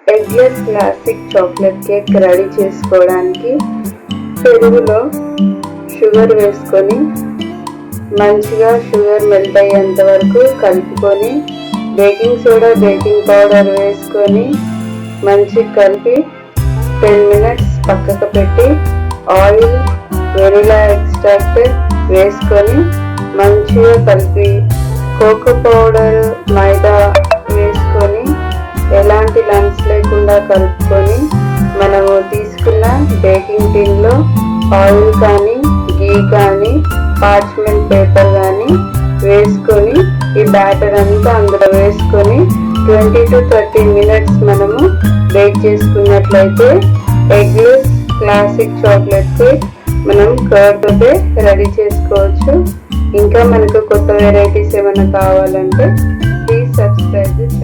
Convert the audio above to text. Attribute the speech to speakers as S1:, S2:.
S1: Eggless classic chocolate cake ready చేసుకోవడానికి పెరుగులో sugar వేసుకొని మంచిగా షుగర్ మెల్ట్ అయ్యేంత వరకు కలుపుకొని బేకింగ్ సోడా బేకింగ్ పౌడర్ వేసుకొని మంచిగా కలిపి 10 minutes పక్కకు పెట్టి ఆయిల్ వెనిలా ఎక్స్ట్రాక్ట్ వేసుకొని మంచిగా కలిపి కోకో పౌడర్ మైదా వేసుకొని ఎలాంటి లంప్స్ లేకుండా కలుపుకొని మనము తీసుకున్న బేకింగ్ టిన్లో ఆయిల్ కానీ గీ కానీ పార్చ్మెంట్ పేపర్ కానీ వేసుకొని ఈ బ్యాటర్ అంతా అందులో వేసుకొని 20 to 30 minutes మనము బేక్ చేసుకున్నట్లయితే ఎగ్లెస్ క్లాసిక్ చాక్లెట్ కేక్ మనం కర్డ్తో రెడీ చేసుకోవచ్చు. ఇంకా మనకు కొత్త వెరైటీస్ ఏమైనా కావాలంటే ప్లీజ్ సబ్స్క్రైబ్ ది ఛానల్.